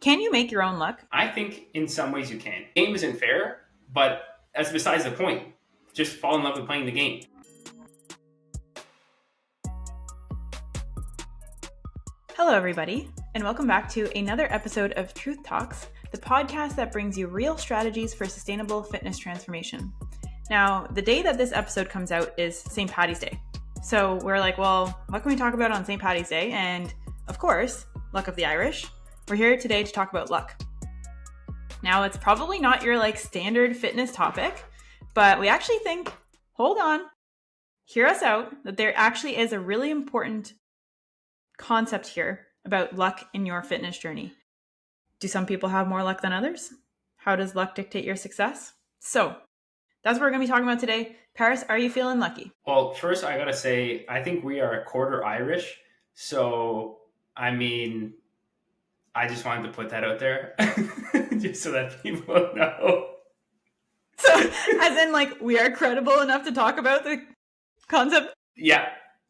Can you make your own luck? I think in some ways you can. The game isn't fair, but that's besides the point. Just fall in love with playing the game. Hello, everybody, and welcome back to another episode of Truth Talks, the podcast that brings you real strategies for sustainable fitness transformation. Now, the day that this episode comes out is St. Paddy's Day. So we're like, well, what can we talk about on St. Paddy's Day? And of course, luck of the Irish. We're here today to talk about luck. Now, it's probably not your standard fitness topic, but we actually think, hold on, hear us out, that there actually is a really important concept here about luck in your fitness journey. Do some people have more luck than others? How does luck dictate your success? So that's what we're going to be talking about today. Paris, are you feeling lucky? Well, first I got to say, I think we are a quarter Irish. So, I just wanted to put that out there just so that people know. So, as in, we are credible enough to talk about the concept? Yeah.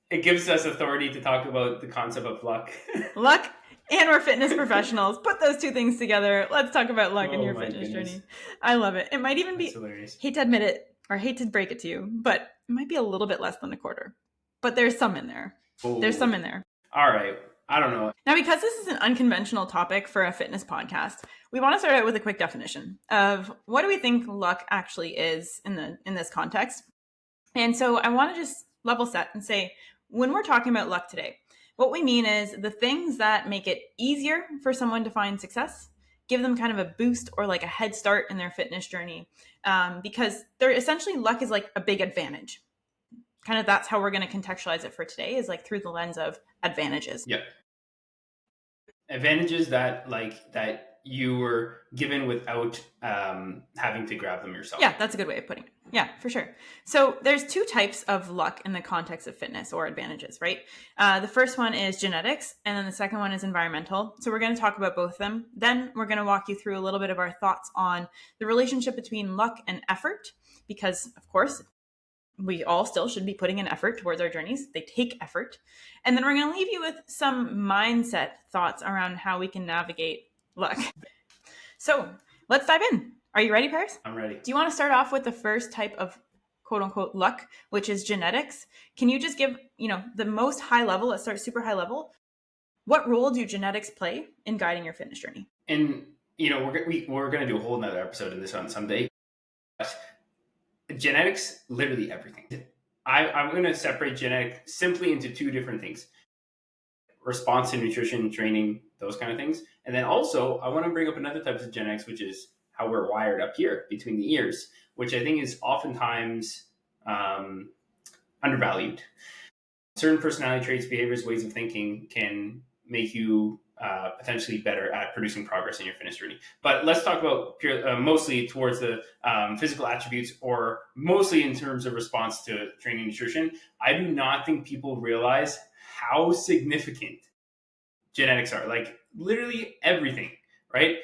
It gives us authority to talk about the concept of luck. Luck, and we're fitness professionals. Put those two things together. Let's talk about luck in your fitness journey. I love it. It might even be, hate to admit it, or hate to break it to you, but it might be a little bit less than a quarter. But there's some in there. Ooh. There's some in there. All right. I don't know. Now, because this is an unconventional topic for a fitness podcast, we want to start out with a quick definition of what do we think luck actually is in this context. And so I want to just level set and say, when we're talking about luck today, what we mean is the things that make it easier for someone to find success, give them kind of a boost or a head start in their fitness journey, because they're essentially, luck is a big advantage. Kind of that's how we're going to contextualize it for today, is through the lens of advantages. Yeah. Advantages that you were given without having to grab them yourself. Yeah, that's a good way of putting it. Yeah, for sure. So there's two types of luck in the context of fitness or advantages, right? The first one is genetics, and then the second one is environmental. So we're going to talk about both of them. Then we're going to walk you through a little bit of our thoughts on the relationship between luck and effort, because of course, we all still should be putting in effort towards our journeys. They take effort. And then we're going to leave you with some mindset thoughts around how we can navigate luck. So let's dive in. Are you ready, Paris? I'm ready. Do you want to start off with the first type of quote unquote luck, which is genetics? Can you just give, the most high level, let's start super high level. What role do genetics play in guiding your fitness journey? And, we're going to do a whole nother episode in this on someday. But genetics, literally everything. I'm going to separate genetics simply into two different things. Response to nutrition, training, those kind of things. And then also, I want to bring up another type of genetics, which is how we're wired up here between the ears, which I think is oftentimes undervalued. Certain personality traits, behaviors, ways of thinking can make you potentially better at producing progress in your fitness journey. But let's talk about mostly towards the physical attributes, or mostly in terms of response to training and nutrition. I do not think people realize how significant genetics are. Literally everything, right?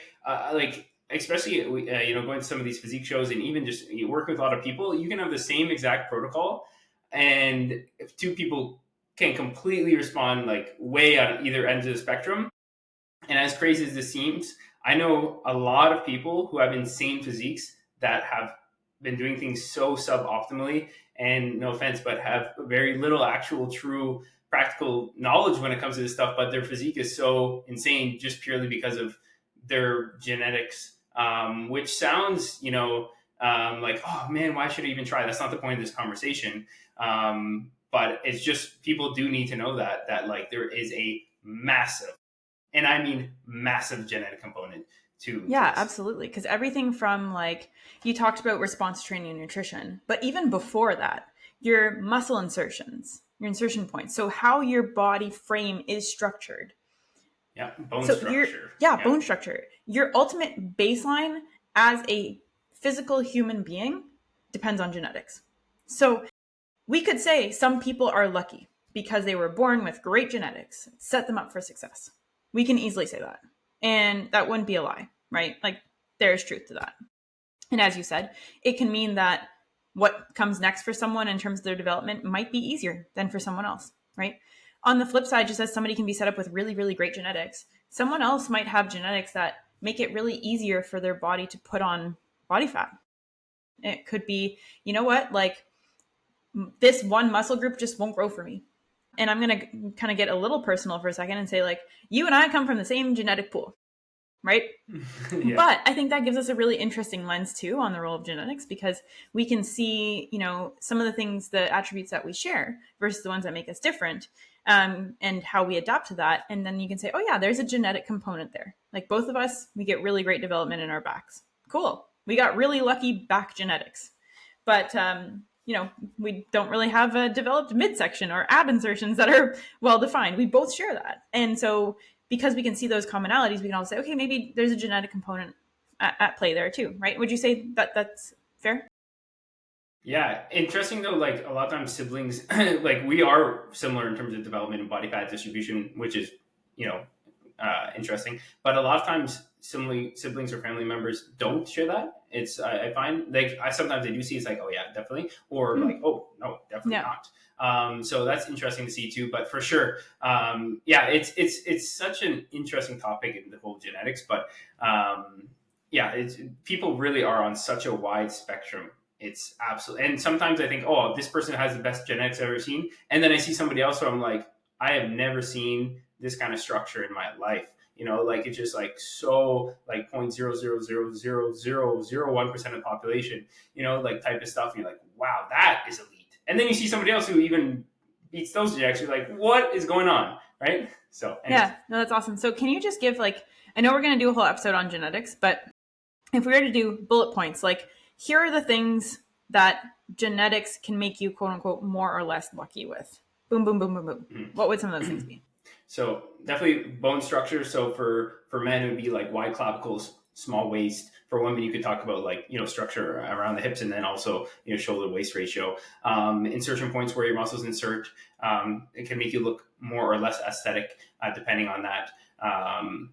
Especially going to some of these physique shows, and even just you work with a lot of people, you can have the same exact protocol, and if two people can completely respond way on either end of the spectrum. And as crazy as this seems, I know a lot of people who have insane physiques that have been doing things so suboptimally, and no offense, but have very little actual true practical knowledge when it comes to this stuff, but their physique is so insane just purely because of their genetics, which sounds, oh man, why should I even try? That's not the point of this conversation. But it's just, people do need to know that there is a massive, and I mean massive, genetic component to Yeah, this. absolutely. Because everything from you talked about response training and nutrition, but even before that, your muscle insertions, your insertion points. So how your body frame is structured. Yeah, bone structure. Bone structure. Your ultimate baseline as a physical human being depends on genetics. So we could say some people are lucky because they were born with great genetics, set them up for success. We can easily say that. And that wouldn't be a lie, right? There's truth to that. And as you said, it can mean that what comes next for someone in terms of their development might be easier than for someone else, right? On the flip side, just as somebody can be set up with really, really great genetics, Someone else might have genetics that make it really easier for their body to put on body fat. It could be, you know what, like this one muscle group just won't grow for me. And I'm going to kind of get a little personal for a second and say, like, you and I come from the same genetic pool, right? Yeah. But I think that gives us a really interesting lens too on the role of genetics, because we can see, some of the things, the attributes that we share versus the ones that make us different, and how we adapt to that. And then you can say, oh yeah, there's a genetic component there. Like both of us, we get really great development in our backs. Cool. We got really lucky back genetics. But, we don't really have a developed midsection or ab insertions that are well defined. We both share that. And so because we can see those commonalities, we can also say, okay, maybe there's a genetic component at play there too, right? Would you say that that's fair? Yeah, interesting though. Like a lot of times, siblings, like we are similar in terms of development and body fat distribution, which is, interesting. But a lot of times, siblings or family members don't share that. I find like sometimes I do see it's like, oh yeah, definitely, or like, oh no, definitely not. So that's interesting to see too. But for sure, it's such an interesting topic in the whole genetics. But people really are on such a wide spectrum. It's absolutely, and sometimes I think, oh, this person has the best genetics I've ever seen, and then I see somebody else where I'm like, I have never seen this kind of structure in my life. Like it's just like so like 0.0000001% of the population, like type of stuff. And you're like, wow, that is elite. And then you see somebody else who even beats those genetics. You're like, what is going on, right? So anyways. Yeah, no, that's awesome. So can you just give I know we're going to do a whole episode on genetics, but if we were to do bullet points, like here are the things that genetics can make you quote unquote more or less lucky with. Boom, boom, boom, boom, boom. Mm-hmm. What would some of those things be? So definitely bone structure. So for men, it would be like wide clavicles, small waist. For women, you could talk about like, structure around the hips, and then also, shoulder to waist ratio. Insertion points where your muscles insert. It can make you look more or less aesthetic, depending on that. And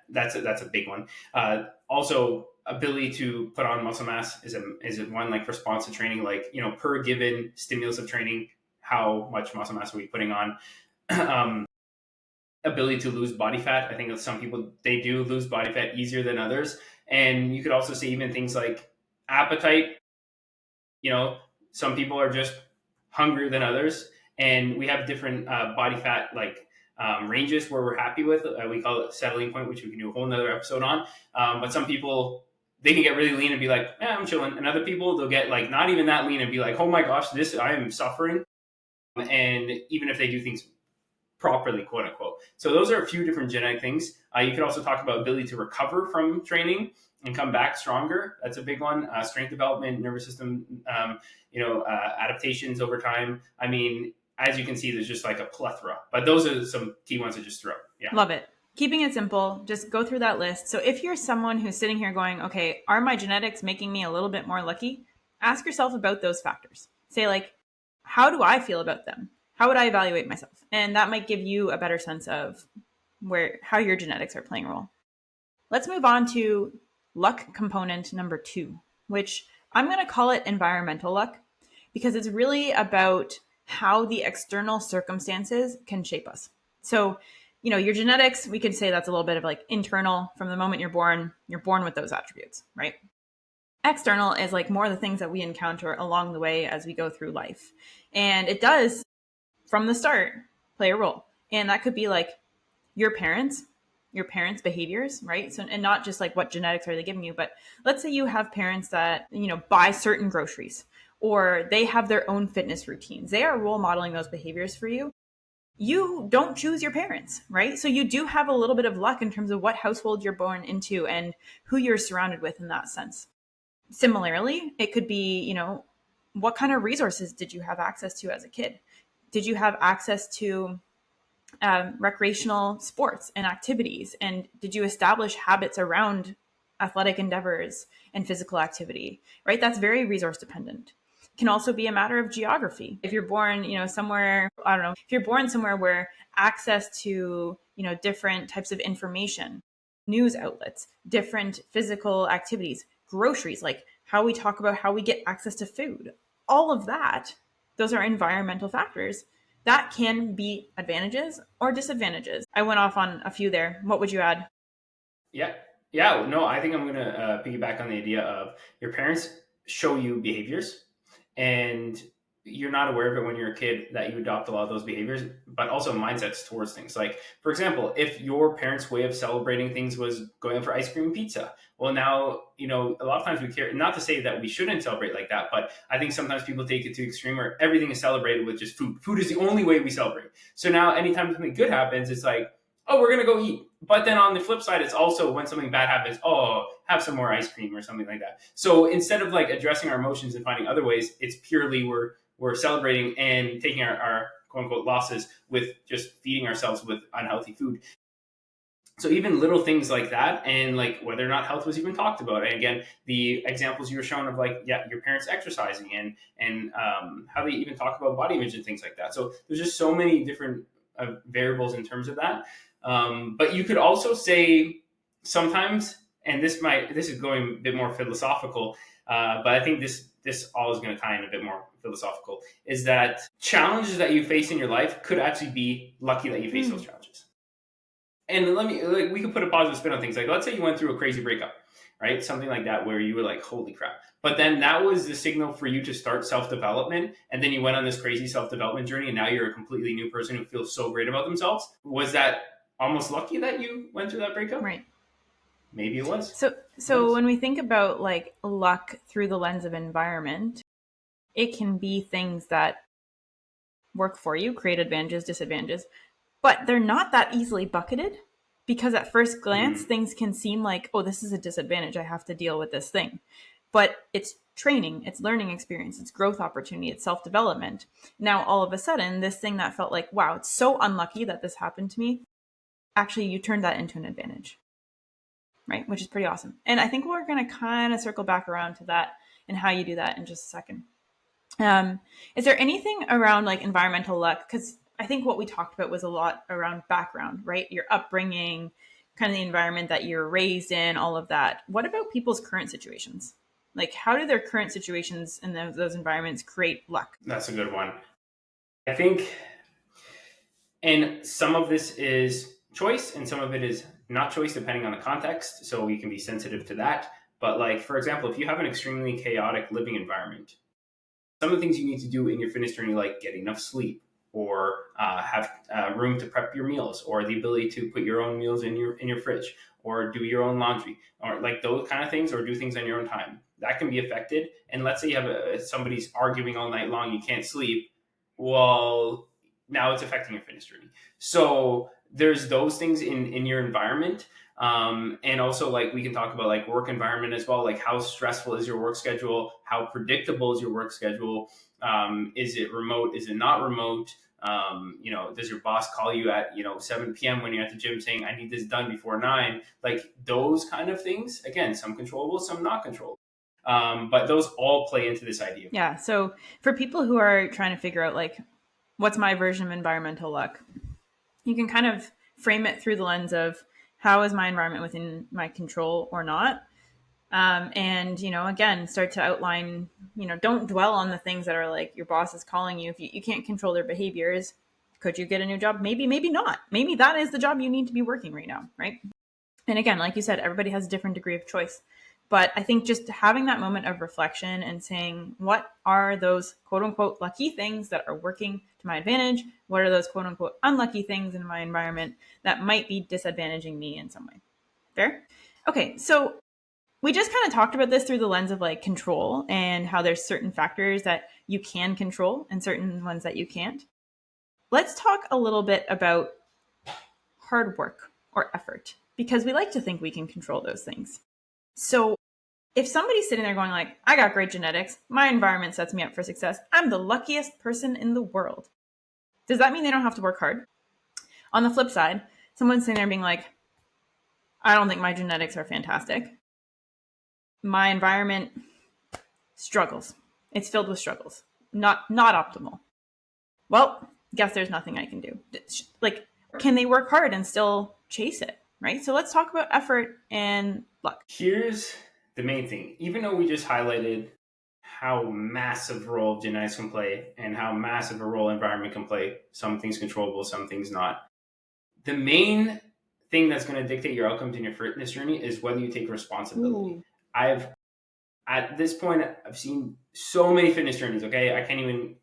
that's a big one. Also, ability to put on muscle mass is one, like responsive training, like, per given stimulus of training, how much muscle mass are we putting on? Ability to lose body fat. I think that some people, they do lose body fat easier than others. And you could also see even things like appetite. Some people are just hungrier than others, and we have different body fat ranges where we're happy with. We call it settling point, which we can do a whole nother episode on. But some people, they can get really lean and be like, I'm chilling. And other people, they'll get like not even that lean and be like, oh my gosh, I am suffering. And even if they do things properly, quote unquote. So those are a few different genetic things. You could also talk about ability to recover from training and come back stronger. That's a big one. Strength development, nervous system, adaptations over time. I mean, as you can see, there's just like a plethora, but those are some key ones to just throw. Yeah. Love it. Keeping it simple, just go through that list. So if you're someone who's sitting here going, okay, are my genetics making me a little bit more lucky? Ask yourself about those factors. Say like, how do I feel about them? How would I evaluate myself? And that might give you a better sense of how your genetics are playing a role. Let's move on to luck component number 2, which I'm going to call it environmental luck, because it's really about how the external circumstances can shape us. So, your genetics, we could say that's a little bit of like internal. From the moment you're born with those attributes, right? External is like more the things that we encounter along the way as we go through life. And it does, from the start, play a role. And that could be like your parents' behaviors, right? So, and not just like what genetics are they giving you, but let's say you have parents that, buy certain groceries, or they have their own fitness routines. They are role modeling those behaviors for you. You don't choose your parents, right? So you do have a little bit of luck in terms of what household you're born into and who you're surrounded with in that sense. Similarly, it could be, what kind of resources did you have access to as a kid? Did you have access to recreational sports and activities? And did you establish habits around athletic endeavors and physical activity, right? That's very resource dependent. It can also be a matter of geography. If you're born, somewhere, if you're born somewhere where access to, different types of information, news outlets, different physical activities, groceries, like how we talk about how we get access to food, all of that, those are environmental factors That can be advantages or disadvantages. I went off on a few there. What would you add? Yeah. Yeah. No, I think I'm going to piggyback on the idea of your parents show you behaviors, and you're not aware of it when you're a kid that you adopt a lot of those behaviors, but also mindsets towards things. Like, for example, if your parents' way of celebrating things was going out for ice cream and pizza, well, now, a lot of times we care, not to say that we shouldn't celebrate like that, but I think sometimes people take it to the extreme where everything is celebrated with just food. Food is the only way we celebrate. So now anytime something good happens, it's like, oh, we're gonna go eat. But then on the flip side, it's also when something bad happens, oh, have some more ice cream or something like that. So instead of like addressing our emotions and finding other ways, it's purely we're celebrating and taking our quote unquote losses with just feeding ourselves with unhealthy food. So even little things like that, and like whether or not health was even talked about. And again, the examples you were shown of like, yeah, your parents exercising and how they even talk about body image and things like that. So there's just so many different variables in terms of that. But you could also say sometimes, and this is going a bit more philosophical, but I think this all is going to tie in a bit more philosophical, is that challenges that you face in your life could actually be lucky that you face those challenges. And we could put a positive spin on things. Like, let's say you went through a crazy breakup, right? Something like that where you were like, holy crap. But then that was the signal for you to start self-development. And then you went on this crazy self-development journey, and now you're a completely new person who feels so great about themselves. Was that almost lucky that you went through that breakup? Right. Maybe it was. So when we think about like luck through the lens of environment, it can be things that work for you, create advantages, disadvantages, but they're not that easily bucketed, because at first glance, things can seem like, oh, this is a disadvantage. I have to deal with this thing. But it's training, it's learning experience, it's growth opportunity, it's self-development. Now, all of a sudden, this thing that felt like, wow, it's so unlucky that this happened to me, actually, you turned that into an advantage, right? Which is pretty awesome. And I think we're going to kind of circle back around to that and how you do that in just a second. Is there anything around like environmental luck? Because I think what we talked about was a lot around background, right? Your upbringing, kind of the environment that you're raised in, all of that. What about people's current situations? Like, how do their current situations in those environments create luck? That's a good one. I think, and some of this is choice and some of it is not choice, depending on the context. So we can be sensitive to that. But like, for example, if you have an extremely chaotic living environment, some of the things you need to do in your fitness journey, like get enough sleep, or have room to prep your meals, or the ability to put your own meals in your fridge, or do your own laundry, or like those kind of things, or do things on your own time. That can be affected. And let's say you have somebody's arguing all night long, you can't sleep. Well, now it's affecting your fitness journey. So there's those things in your environment. And also, like, we can talk about like work environment as well. Like, how stressful is your work schedule? How predictable is your work schedule? Is it remote? Is it not remote? Does your boss call you at 7 p.m. when you're at the gym saying, I need this done before 9? Like, those kind of things. Again, some controllable, some not controllable. But those all play into this idea. Yeah. So for people who are trying to figure out like, what's my version of environmental luck, you can kind of frame it through the lens of, how is my environment within my control or not? And, again, start to outline, don't dwell on the things that are like your boss is calling you. If you can't control their behaviors, could you get a new job? Maybe, maybe not. Maybe that is the job you need to be working right now, right? And again, like you said, everybody has a different degree of choice. But I think just having that moment of reflection and saying, what are those quote unquote lucky things that are working to my advantage? What are those quote unquote unlucky things in my environment that might be disadvantaging me in some way? Fair? Okay, so we just kind of talked about this through the lens of like control and how there's certain factors that you can control and certain ones that you can't. Let's talk a little bit about hard work or effort, because we like to think we can control those things. So if somebody's sitting there going like, I got great genetics, my environment sets me up for success, I'm the luckiest person in the world, does that mean they don't have to work hard? On the flip side, someone's sitting there being like, I don't think my genetics are fantastic. My environment struggles. It's filled with struggles. Not optimal. Well, guess there's nothing I can do. Like, can they work hard and still chase it? Right? So let's talk about effort and luck. Here's the main thing. Even though we just highlighted how massive a role genetics can play and how massive a role environment can play. Some things controllable, some things not. The main thing that's going to dictate your outcomes in your fitness journey is whether you take responsibility. Ooh. At this point, I've seen so many fitness journeys. Okay, I can't even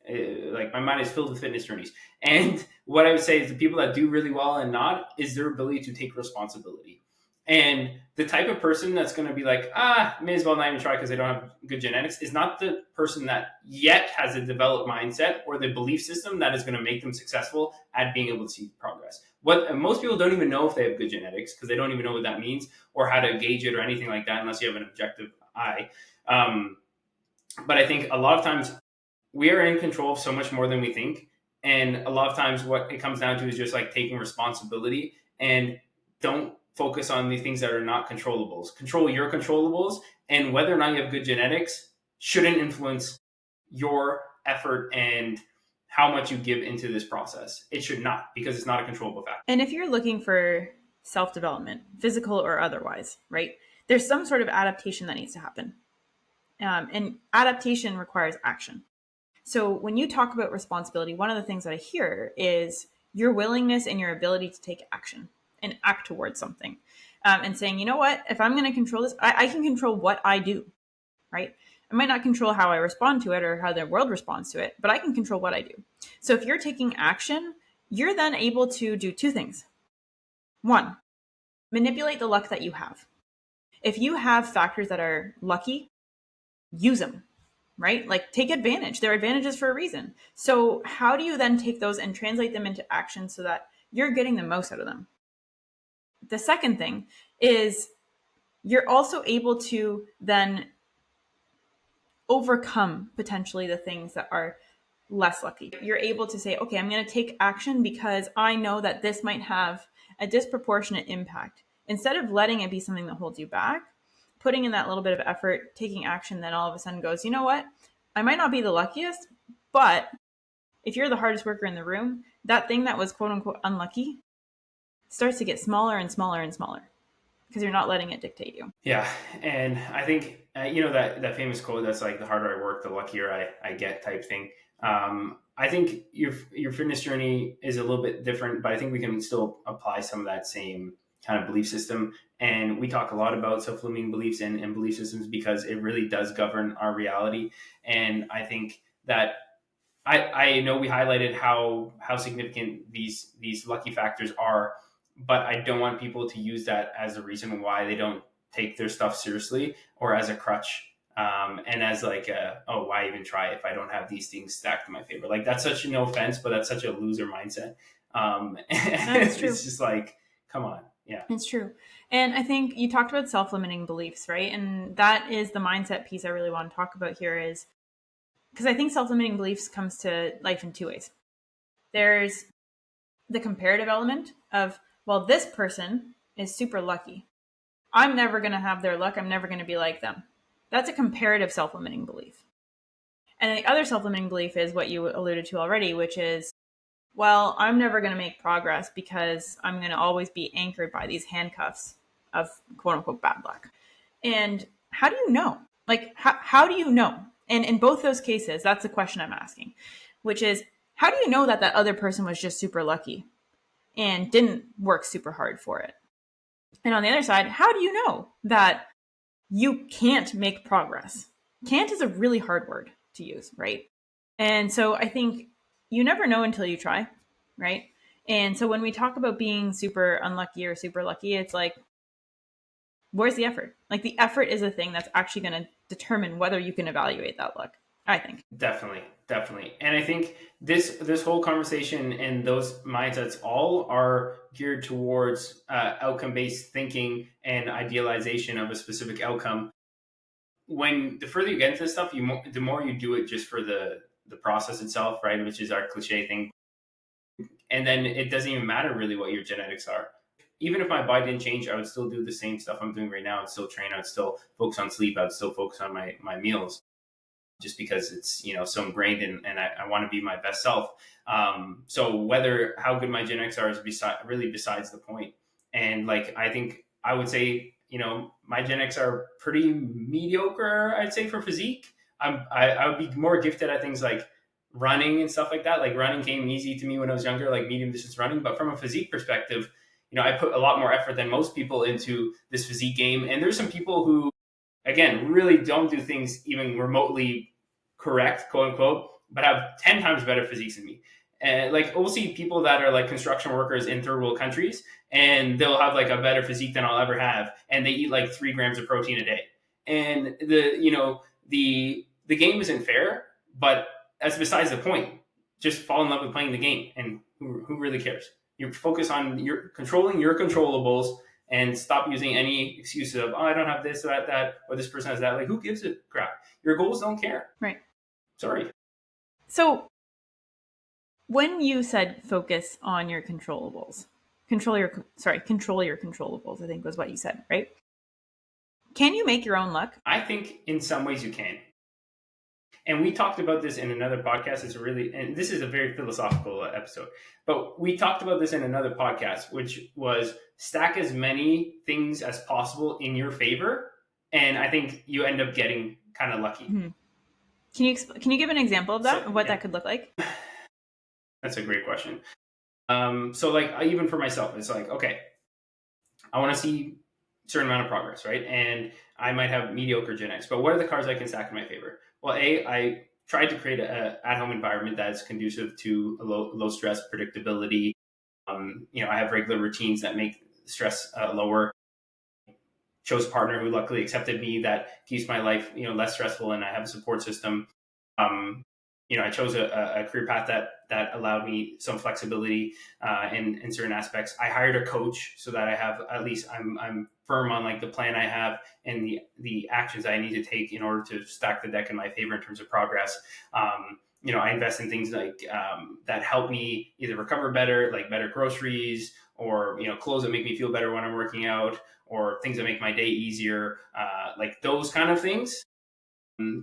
like, my mind is filled with fitness journeys. And what I would say is the people that do really well and not is their ability to take responsibility. And the type of person that's going to be like, may as well not even try because they don't have good genetics, is not the person that yet has a developed mindset or the belief system that is going to make them successful at being able to see progress. What most people don't even know if they have good genetics because they don't even know what that means or how to gauge it or anything like that unless you have an objective eye. But I think a lot of times we are in control of so much more than we think. And a lot of times what it comes down to is just like taking responsibility and don't focus on the things that are not controllables. Control your controllables, and whether or not you have good genetics shouldn't influence your effort and how much you give into this process. It should not, because it's not a controllable factor. And if you're looking for self-development, physical or otherwise, right, there's some sort of adaptation that needs to happen. And adaptation requires action. So when you talk about responsibility, one of the things that I hear is your willingness and your ability to take action and act towards something. And saying, you know what, if I'm going to control this, I can control what I do, right? I might not control how I respond to it or how the world responds to it, but I can control what I do. So if you're taking action, you're then able to do two things. One, manipulate the luck that you have. If you have factors that are lucky, use them, right? Like, take advantage. They're advantages for a reason. So how do you then take those and translate them into action so that you're getting the most out of them? The second thing is you're also able to then overcome potentially the things that are less lucky. You're able to say, okay, I'm going to take action because I know that this might have a disproportionate impact. Instead of letting it be something that holds you back, putting in that little bit of effort, taking action, then all of a sudden goes, you know what? I might not be the luckiest, but if you're the hardest worker in the room, that thing that was quote unquote unlucky starts to get smaller and smaller and smaller because you're not letting it dictate you. Yeah. And I think, that famous quote that's like, the harder I work, the luckier I get type thing. I think your fitness journey is a little bit different, but I think we can still apply some of that same kind of belief system. And we talk a lot about self-limiting beliefs and belief systems because it really does govern our reality. And I think that I know we highlighted how significant these lucky factors are, but I don't want people to use that as a reason why they don't take their stuff seriously or as a crutch. And as like, why even try if I don't have these things stacked in my favor? Like, that's such, no offense, but that's such a loser mindset. That's true. It's just like, come on. Yeah. It's true. And I think you talked about self-limiting beliefs, right? And that is the mindset piece I really want to talk about here, is because I think self-limiting beliefs comes to life in two ways. There's the comparative element of, well, this person is super lucky. I'm never going to have their luck. I'm never going to be like them. That's a comparative self-limiting belief. And the other self-limiting belief is what you alluded to already, which is, well, I'm never going to make progress because I'm going to always be anchored by these handcuffs of quote unquote bad luck. And how do you know? Like, how do you know? And in both those cases, that's the question I'm asking, which is, how do you know that other person was just super lucky and didn't work super hard for it? And on the other side, how do you know that you can't make progress? Can't is a really hard word to use, right? And so I think you never know until you try, right? And so when we talk about being super unlucky or super lucky, it's like, where's the effort? Like, the effort is a thing that's actually going to determine whether you can evaluate that luck, I think. Definitely. And I think this whole conversation and those mindsets all are geared towards outcome-based thinking and idealization of a specific outcome. When the further you get into this stuff, the more you do it just for the process itself, right? Which is our cliche thing. And then it doesn't even matter really what your genetics are. Even if my body didn't change, I would still do the same stuff I'm doing right now. I'd still train. I'd still focus on sleep. I'd still focus on my meals, just because it's, so ingrained and I want to be my best self. So how good my genetics are is besides the point. And like, I think I would say, my genetics are pretty mediocre, I'd say, for physique. I would be more gifted at things like running and stuff like that. Like running came easy to me when I was younger, like medium distance running. But from a physique perspective, I put a lot more effort than most people into this physique game. And there's some people who, again, really don't do things even remotely correct, quote unquote, but have 10 times better physiques than me. And like we'll see people that are like construction workers in third world countries, and they'll have like a better physique than I'll ever have, and they eat like 3 grams of protein a day. And the game isn't fair, but that's besides the point. Just fall in love with playing the game, and who really cares? You focus on controlling your controllables, and stop using any excuses of, oh, I don't have this or that, or this person has that. Like, who gives a crap? Your goals don't care. Right. Sorry. So when you said focus on your controllables, control your controllables, I think was what you said, right? Can you make your own luck? I think in some ways you can. And we talked about this in another podcast. And this is a very philosophical episode, but we talked about this in another podcast, which was stack as many things as possible in your favor. And I think you end up getting kind of lucky. Mm-hmm. Can you give an example of that, that could look like? That's a great question. So like, even for myself, it's like, okay, I want to see a certain amount of progress, right? And I might have mediocre genetics, but what are the cards I can stack in my favor? Well, I tried to create an at-home environment that's conducive to a low stress predictability. I have regular routines that make stress lower. Chose a partner who luckily accepted me, that keeps my life less stressful, and I have a support system. I chose a career path that allowed me some flexibility in certain aspects. I hired a coach so that I have, at least I'm firm on like the plan I have and the actions I need to take in order to stack the deck in my favor in terms of progress. I invest in things like that help me either recover better, like better groceries, or clothes that make me feel better when I'm working out, or things that make my day easier, like those kind of things.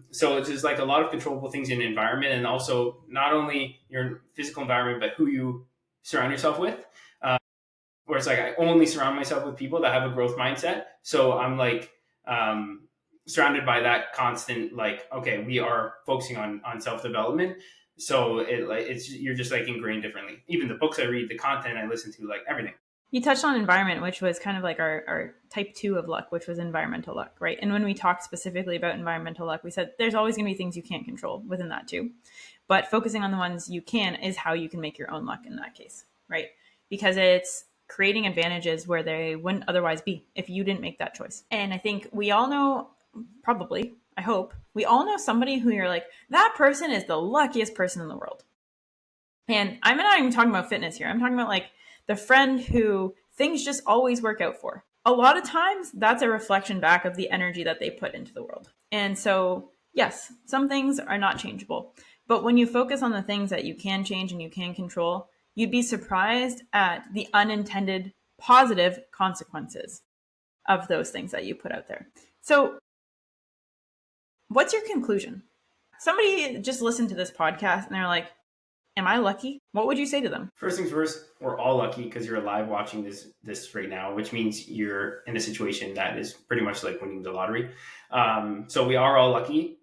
So it's just like a lot of controllable things in the environment, and also not only your physical environment, but who you surround yourself with. Where it's like, I only surround myself with people that have a growth mindset. So I'm like surrounded by that constant, like, okay, we are focusing on self-development. So you're just like ingrained differently. Even the books I read, the content I listen to, like everything. You touched on environment, which was kind of like our type 2 of luck, which was environmental luck, right? And when we talked specifically about environmental luck, we said there's always going to be things you can't control within that too. But focusing on the ones you can is how you can make your own luck in that case, right? Because it's creating advantages where they wouldn't otherwise be if you didn't make that choice. And I think we all know, probably, I hope, we all know somebody who you're like, that person is the luckiest person in the world. And I'm not even talking about fitness here. I'm talking about like the friend who things just always work out for. A lot of times that's a reflection back of the energy that they put into the world. And so, yes, some things are not changeable. But when you focus on the things that you can change and you can control, you'd be surprised at the unintended positive consequences of those things that you put out there. So what's your conclusion? Somebody just listened to this podcast and they're like, am I lucky? What would you say to them? First things first, we're all lucky because you're alive watching this right now, which means you're in a situation that is pretty much like winning the lottery. So we are all lucky.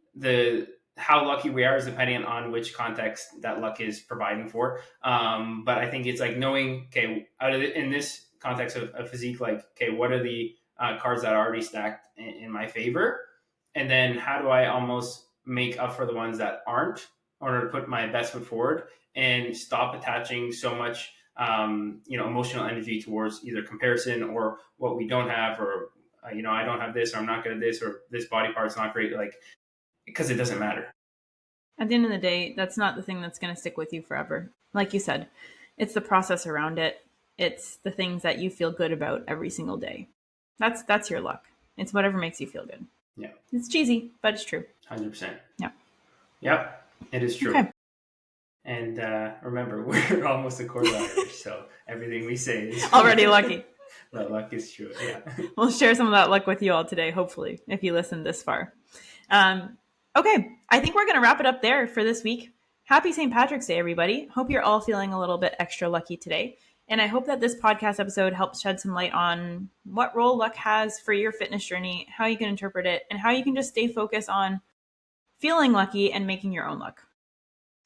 How lucky we are is depending on which context that luck is providing for. But I think it's like knowing, okay, in this context of physique, like, okay, what are the cards that are already stacked in my favor? And then how do I almost make up for the ones that aren't, in order to put my best foot forward and stop attaching so much, emotional energy towards either comparison or what we don't have, or, I don't have this, or I'm not good at this, or this body part's not great. Like, because it doesn't matter. At the end of the day, that's not the thing that's going to stick with you forever. Like you said, it's the process around it. It's the things that you feel good about every single day. That's your luck. It's whatever makes you feel good. Yeah. It's cheesy, but it's true. 100%. Yeah. Yep, it is true. Okay. And remember, we're almost a quarter Irish, so everything we say is already lucky. That luck is true. Yeah. We'll share some of that luck with you all today, hopefully, if you listened this far. Okay, I think we're going to wrap it up there for this week. Happy St. Patrick's Day, everybody. Hope you're all feeling a little bit extra lucky today. And I hope that this podcast episode helps shed some light on what role luck has for your fitness journey, how you can interpret it, and how you can just stay focused on feeling lucky, and making your own luck.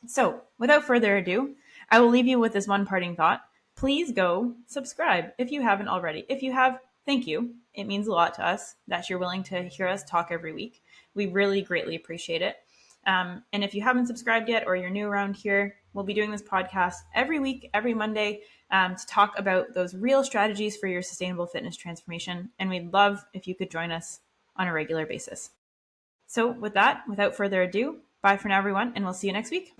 So, without further ado, I will leave you with this one parting thought. Please go subscribe if you haven't already. If you have, thank you. It means a lot to us that you're willing to hear us talk every week. We really greatly appreciate it. And if you haven't subscribed yet or you're new around here, we'll be doing this podcast every week, every Monday, to talk about those real strategies for your sustainable fitness transformation. And we'd love if you could join us on a regular basis. So with that, without further ado, bye for now, everyone, and we'll see you next week.